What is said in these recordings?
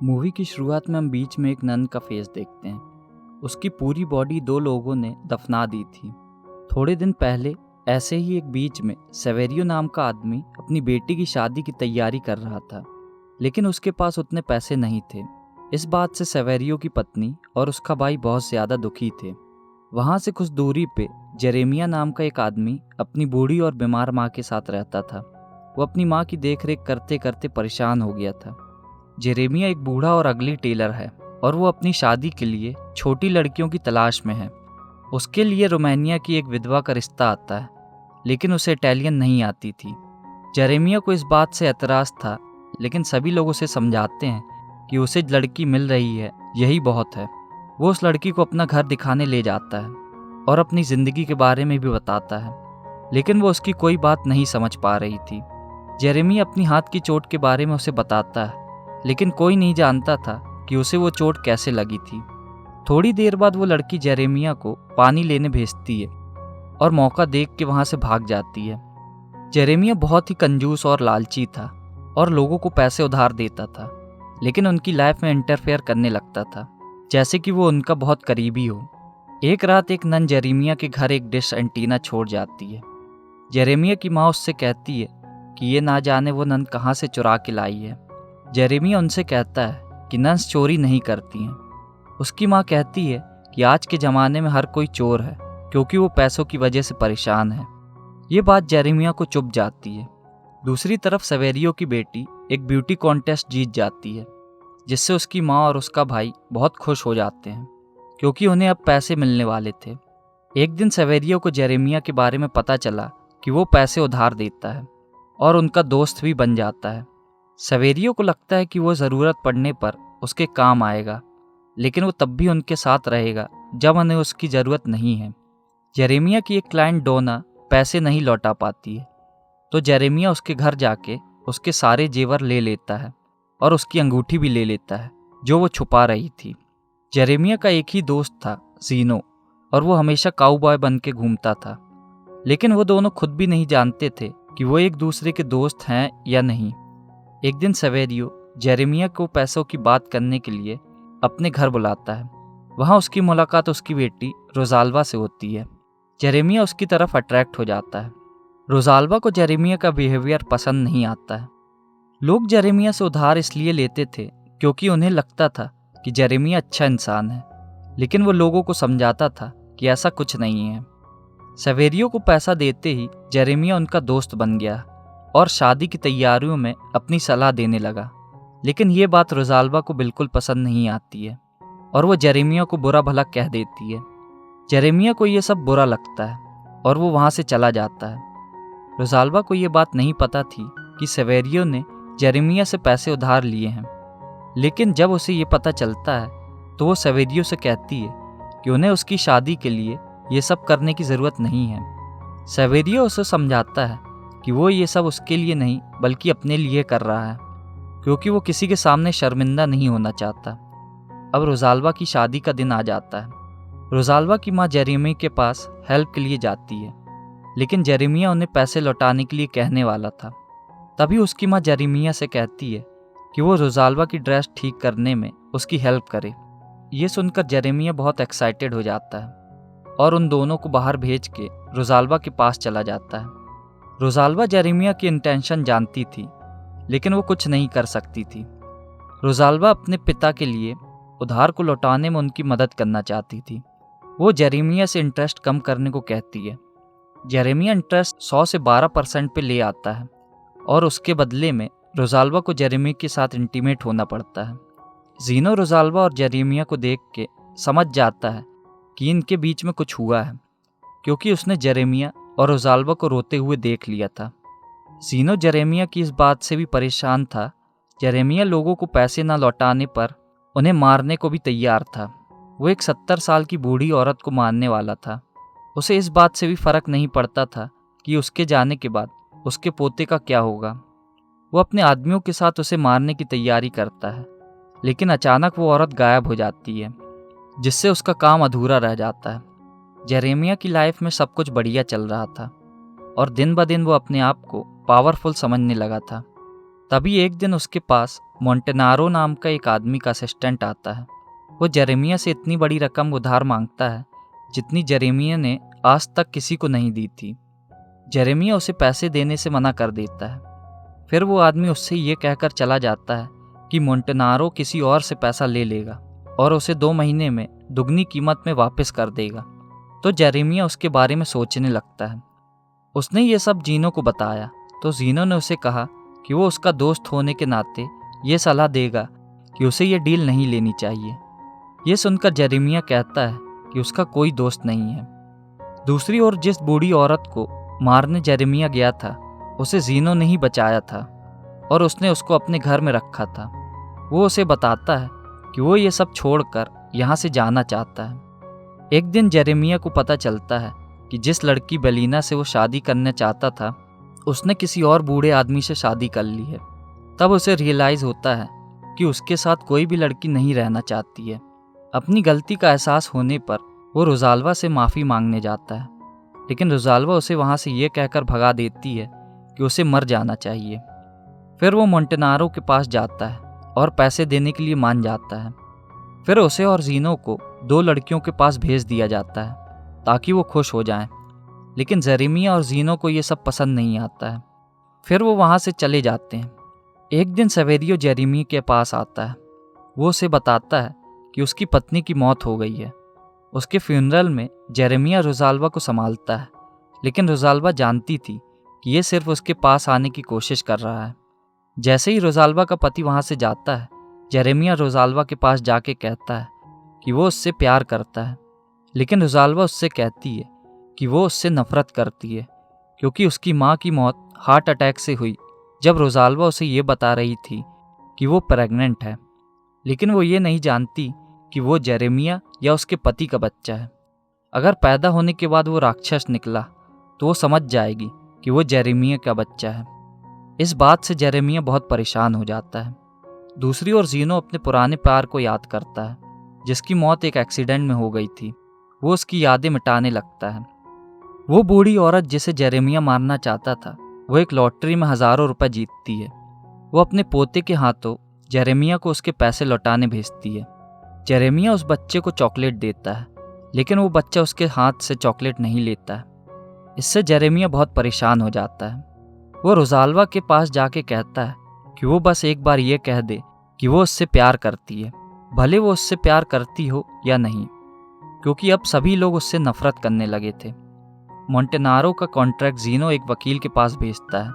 Movie की शुरुआत में हम बीच में एक नन का फेस देखते हैं। उसकी पूरी बॉडी दो लोगों ने दफना दी थी। थोड़े दिन पहले ऐसे ही एक बीच में सेवेरियो नाम का आदमी अपनी बेटी की शादी की तैयारी कर रहा था, लेकिन उसके पास उतने पैसे नहीं थे। इस बात से सेवेरियो की पत्नी और उसका भाई बहुत ज़्यादा दुखी थे। वहाँ से कुछ दूरी पे जेरेमिया नाम का एक आदमी अपनी बूढ़ी और बीमार माँ के साथ रहता था। वो अपनी माँ की देखरेख करते करते परेशान हो गया था। जेरेमिया एक बूढ़ा और अगली टेलर है और वो अपनी शादी के लिए छोटी लड़कियों की तलाश में है। उसके लिए रोमानिया की एक विधवा का रिश्ता आता है, लेकिन उसे इटालियन नहीं आती थी। जेरेमिया को इस बात से एतराज़ था, लेकिन सभी लोग उसे समझाते हैं कि उसे लड़की मिल रही है, यही बहुत है। वो उस लड़की को अपना घर दिखाने ले जाता है और अपनी ज़िंदगी के बारे में भी बताता है, लेकिन वो उसकी कोई बात नहीं समझ पा रही थी। जेरेमिया अपनी हाथ की चोट के बारे में उसे बताता है, लेकिन कोई नहीं जानता था कि उसे वो चोट कैसे लगी थी। थोड़ी देर बाद वो लड़की जेरेमिया को पानी लेने भेजती है और मौका देख के वहाँ से भाग जाती है। जेरेमिया बहुत ही कंजूस और लालची था और लोगों को पैसे उधार देता था, लेकिन उनकी लाइफ में इंटरफेयर करने लगता था, जैसे कि वो उनका बहुत करीबी हो। एक रात एक नन जेरेमिया के घर एक डिश एंटीना छोड़ जाती है। जेरेमिया की माँ उससे कहती है कि ये ना जाने वो नन कहाँ से चुरा के लाई है। जेरेमिया उनसे कहता है कि नन्स चोरी नहीं करती हैं। उसकी माँ कहती है कि आज के ज़माने में हर कोई चोर है, क्योंकि वो पैसों की वजह से परेशान है। ये बात जेरेमिया को चुभ जाती है। दूसरी तरफ सेवेरियो की बेटी एक ब्यूटी कॉन्टेस्ट जीत जाती है, जिससे उसकी माँ और उसका भाई बहुत खुश हो जाते हैं, क्योंकि उन्हें अब पैसे मिलने वाले थे। एक दिन सेवेरियो को जेरेमिया के बारे में पता चला कि वो पैसे उधार देता है और उनका दोस्त भी बन जाता है। सेवेरियो को लगता है कि वो ज़रूरत पड़ने पर उसके काम आएगा, लेकिन वो तब भी उनके साथ रहेगा जब उन्हें उसकी ज़रूरत नहीं है। जेरेमिया की एक क्लाइंट डोना पैसे नहीं लौटा पाती है, तो जेरेमिया उसके घर जाके उसके सारे जेवर ले लेता है और उसकी अंगूठी भी ले लेता है जो वो छुपा रही थी। जेरेमिया का एक ही दोस्त था, जीनो, और वो हमेशा काउबॉय बन के घूमता था, लेकिन वो दोनों खुद भी नहीं जानते थे कि वो एक दूसरे के दोस्त हैं या नहीं। एक दिन सेवेरियो जेरेमिया को पैसों की बात करने के लिए अपने घर बुलाता है। वहाँ उसकी मुलाकात उसकी बेटी रोजाल्वा से होती है। जेरेमिया उसकी तरफ अट्रैक्ट हो जाता है। रोजाल्वा को जेरेमिया का बिहेवियर पसंद नहीं आता है। लोग जेरेमिया से उधार इसलिए लेते थे क्योंकि उन्हें लगता था कि जेरेमिया अच्छा इंसान है, लेकिन वो लोगों को समझाता था कि ऐसा कुछ नहीं है। सेवेरियो को पैसा देते ही जेरेमिया उनका दोस्त बन गया और शादी की तैयारियों में अपनी सलाह देने लगा, लेकिन ये बात रोजाल्वा को बिल्कुल पसंद नहीं आती है और वो जेरेमिया को बुरा भला कह देती है। जेरेमिया को ये सब बुरा लगता है और वो वहाँ से चला जाता है। रोजाल्वा को ये बात नहीं पता थी कि सेवेरियो ने जेरेमिया से पैसे उधार लिए हैं, लेकिन जब उसे ये पता चलता है तो वो सेवेरियो से कहती है कि उन्हें उसकी शादी के लिए ये सब करने की ज़रूरत नहीं है। सेवेरियो उसे समझाता है कि वो ये सब उसके लिए नहीं बल्कि अपने लिए कर रहा है, क्योंकि वो किसी के सामने शर्मिंदा नहीं होना चाहता। अब रोजाल्वा की शादी का दिन आ जाता है। रोजाल्वा की माँ जेरेमिया के पास हेल्प के लिए जाती है, लेकिन जेरेमिया उन्हें पैसे लौटाने के लिए कहने वाला था। तभी उसकी माँ जेरेमिया से कहती है कि वो रोजाल्वा की ड्रेस ठीक करने में उसकी हेल्प करे। ये सुनकर जेरेमिया बहुत एक्साइटेड हो जाता है और उन दोनों को बाहर भेज के रोजाल्वा के पास चला जाता है। रोजाल्वा जेरेमिया की इंटेंशन जानती थी, लेकिन वो कुछ नहीं कर सकती थी। रोजाल्वा अपने पिता के लिए उधार को लौटाने में उनकी मदद करना चाहती थी। वो जेरेमिया से इंटरेस्ट कम करने को कहती है। जेरेमिया इंटरेस्ट 100 से 12% पे ले आता है और उसके बदले में रोजाल्वा को जेरेमिया के साथ इंटीमेट होना पड़ता है। जीनो रोजाल्वा और जेरेमिया को देख के समझ जाता है कि इनके बीच में कुछ हुआ है, क्योंकि उसने जेरेमिया और रोजाल्वा को रोते हुए देख लिया था। जीनो जेरेमिया की इस बात से भी परेशान था। जेरेमिया लोगों को पैसे ना लौटाने पर उन्हें मारने को भी तैयार था। वो एक 70 साल की बूढ़ी औरत को मारने वाला था। उसे इस बात से भी फर्क नहीं पड़ता था कि उसके जाने के बाद उसके पोते का क्या होगा। वो अपने आदमियों के साथ उसे मारने की तैयारी करता है, लेकिन अचानक वो औरत गायब हो जाती है, जिससे उसका काम अधूरा रह जाता है। जेरेमिया की लाइफ में सब कुछ बढ़िया चल रहा था और दिन ब दिन वो अपने आप को पावरफुल समझने लगा था। तभी एक दिन उसके पास मोंटेनारो नाम का एक आदमी का असिस्टेंट आता है। वो जेरेमिया से इतनी बड़ी रकम उधार मांगता है जितनी जेरेमिया ने आज तक किसी को नहीं दी थी। जेरेमिया उसे पैसे देने से मना कर देता है। फिर वो आदमी उससे ये कहकर चला जाता है कि मोंटेनारो किसी और से पैसा ले लेगा और उसे 2 महीने में दुगनी कीमत में वापस कर देगा। तो जेरेमिया उसके बारे में सोचने लगता है। उसने ये सब जीनो को बताया तो जीनो ने उसे कहा कि वो उसका दोस्त होने के नाते ये सलाह देगा कि उसे ये डील नहीं लेनी चाहिए। ये सुनकर जेरेमिया कहता है कि उसका कोई दोस्त नहीं है। दूसरी ओर जिस बूढ़ी औरत को मारने जेरेमिया गया था उसे जीनो ने ही बचाया था और उसने उसको अपने घर में रखा था। वो उसे बताता है कि वो ये सब छोड़कर यहाँ से जाना चाहता है। एक दिन जेरेमिया को पता चलता है कि जिस लड़की बेलिना से वो शादी करना चाहता था उसने किसी और बूढ़े आदमी से शादी कर ली है। तब उसे रियलाइज़ होता है कि उसके साथ कोई भी लड़की नहीं रहना चाहती है। अपनी गलती का एहसास होने पर वो रोज़ाल्वा से माफ़ी मांगने जाता है, लेकिन रोज़ाल्वा उसे वहाँ से ये कहकर भगा देती है कि उसे मर जाना चाहिए। फिर वो मोंटेनारो के पास जाता है और पैसे देने के लिए मान जाता है। फिर उसे और जीनो को 2 लड़कियों के पास भेज दिया जाता है ताकि वो खुश हो जाएं। लेकिन जेरेमिया और जीनो को ये सब पसंद नहीं आता है। फिर वो वहाँ से चले जाते हैं। एक दिन सेवेरियो जेरेमिया के पास आता है। वो उसे बताता है कि उसकी पत्नी की मौत हो गई है। उसके फ्यूनरल में जेरेमिया रोज़ाल्वा को संभालता है, लेकिन रोज़ाल्वा जानती थी कि ये सिर्फ उसके पास आने की कोशिश कर रहा है। जैसे ही रोज़ाल्वा का पति वहाँ से जाता है, जेरेमिया रोज़ाल्वा के पास जाके कहता है कि वो उससे प्यार करता है, लेकिन रोज़ाल्वा उससे कहती है कि वो उससे नफरत करती है क्योंकि उसकी माँ की मौत हार्ट अटैक से हुई जब रोज़ाल्वा उसे ये बता रही थी कि वो प्रेग्नेंट है। लेकिन वो ये नहीं जानती कि वो जेरेमिया या उसके पति का बच्चा है। अगर पैदा होने के बाद वो राक्षस निकला तो वो समझ जाएगी कि वो जेरेमिया का बच्चा है। इस बात से जेरेमिया बहुत परेशान हो जाता है। दूसरी ओर जीनो अपने पुराने प्यार को याद करता है जिसकी मौत एक एक्सीडेंट में हो गई थी। वो उसकी यादें मिटाने लगता है। वो बूढ़ी औरत जिसे जेरेमिया मारना चाहता था वो एक लॉटरी में हज़ारों रुपए जीतती है। वो अपने पोते के हाथों जेरेमिया को उसके पैसे लौटाने भेजती है। जेरेमिया उस बच्चे को चॉकलेट देता है, लेकिन वो बच्चा उसके हाथ से चॉकलेट नहीं लेता है। इससे जेरेमिया बहुत परेशान हो जाता है। वो रोज़ाल्वा के पास जाके कहता है कि वो बस एक बार ये कह दे कि वो उससे प्यार करती है, भले वो उससे प्यार करती हो या नहीं, क्योंकि अब सभी लोग उससे नफरत करने लगे थे। मोंटेनारो का कॉन्ट्रैक्ट जीनो एक वकील के पास भेजता है,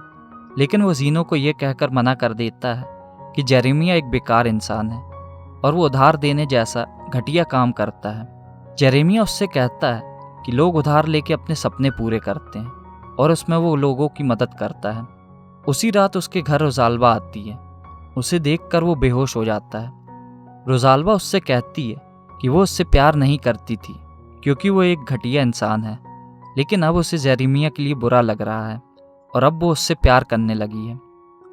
लेकिन वो जीनो को ये कहकर मना कर देता है कि जेरेमिया एक बेकार इंसान है और वो उधार देने जैसा घटिया काम करता है। जेरेमिया उससे कहता है कि लोग उधार लेके अपने सपने पूरे करते हैं और उसमें वो लोगों की मदद करता है। उसी रात उसके घर रोज़ाल्वा आती है। उसे देखकर वो बेहोश हो जाता है। रोज़ाल्वा उससे कहती है कि वो उससे प्यार नहीं करती थी क्योंकि वो एक घटिया इंसान है, लेकिन अब उसे जेरेमिया के लिए बुरा लग रहा है और अब वो उससे प्यार करने लगी है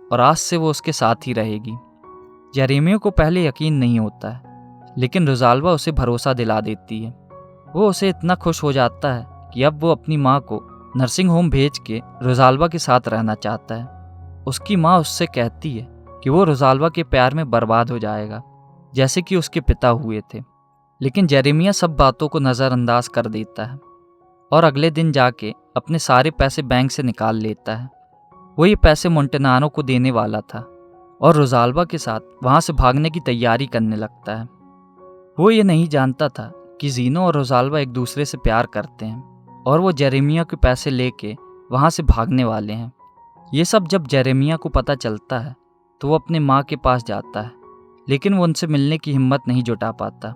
और आज से वो उसके साथ ही रहेगी। जेरेमिया को पहले यकीन नहीं होता है, लेकिन रोज़ाल्वा उसे भरोसा दिला देती है। वो उसे इतना खुश हो जाता है कि अब वो अपनी माँ को नर्सिंग होम भेज के रोज़ाल्वा के साथ रहना चाहता है। उसकी माँ उससे कहती है कि वो रोज़ाल्वा के प्यार में बर्बाद हो जाएगा जैसे कि उसके पिता हुए थे, लेकिन जेरेमिया सब बातों को नज़रअंदाज कर देता है और अगले दिन जाके अपने सारे पैसे बैंक से निकाल लेता है। वो ये पैसे मोंटेनारो को देने वाला था और रोज़ाल्वा के साथ वहाँ से भागने की तैयारी करने लगता है। वो ये नहीं जानता था कि जीनो और रोज़ाल्वा एक दूसरे से प्यार करते हैं और वो जेरेमिया के पैसे लेके वहाँ से भागने वाले हैं। ये सब जब जेरेमिया को पता चलता है तो वो अपने माँ के पास जाता है, लेकिन वो उनसे मिलने की हिम्मत नहीं जुटा पाता।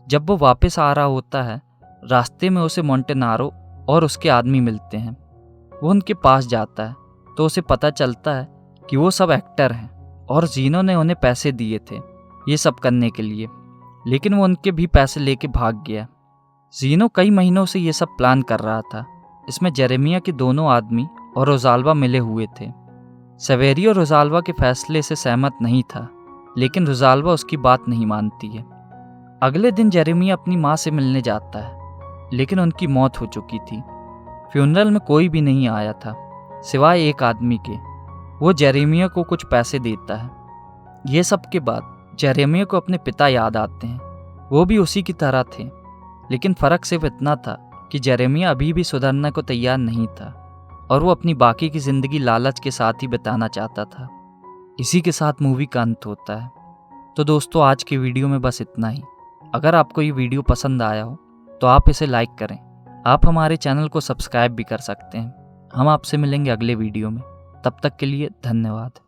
जब वो वापस आ रहा होता है, रास्ते में उसे मोंटेनारो और उसके आदमी मिलते हैं। वो उनके पास जाता है तो उसे पता चलता है कि वो सब एक्टर हैं और जीनो ने उन्हें पैसे दिए थे ये सब करने के लिए, लेकिन वो उनके भी पैसे लेके भाग गया। जीनो कई महीनों से ये सब प्लान कर रहा था। इसमें जेरेमिया के दोनों आदमी और रोज़ाल्वा मिले हुए थे। सेवेरियो रोज़ाल्वा के फैसले से सहमत नहीं था, लेकिन रोज़ाल्वा उसकी बात नहीं मानती है। अगले दिन जेरेमिया अपनी माँ से मिलने जाता है, लेकिन उनकी मौत हो चुकी थी। फ्यूनरल में कोई भी नहीं आया था सिवाय एक आदमी के। वो जेरेमिया को कुछ पैसे देता है। ये सब के बाद जेरेमिया को अपने पिता याद आते हैं। वो भी उसी की तरह थे, लेकिन फ़र्क सिर्फ इतना था कि जेरेमिया अभी भी सुधरने को तैयार नहीं था और वो अपनी बाकी की ज़िंदगी लालच के साथ ही बिताना चाहता था। इसी के साथ मूवी का अंत होता है। तो दोस्तों, आज की वीडियो में बस इतना ही। अगर आपको ये वीडियो पसंद आया हो तो आप इसे लाइक करें। आप हमारे चैनल को सब्सक्राइब भी कर सकते हैं। हम आपसे मिलेंगे अगले वीडियो में। तब तक के लिए धन्यवाद।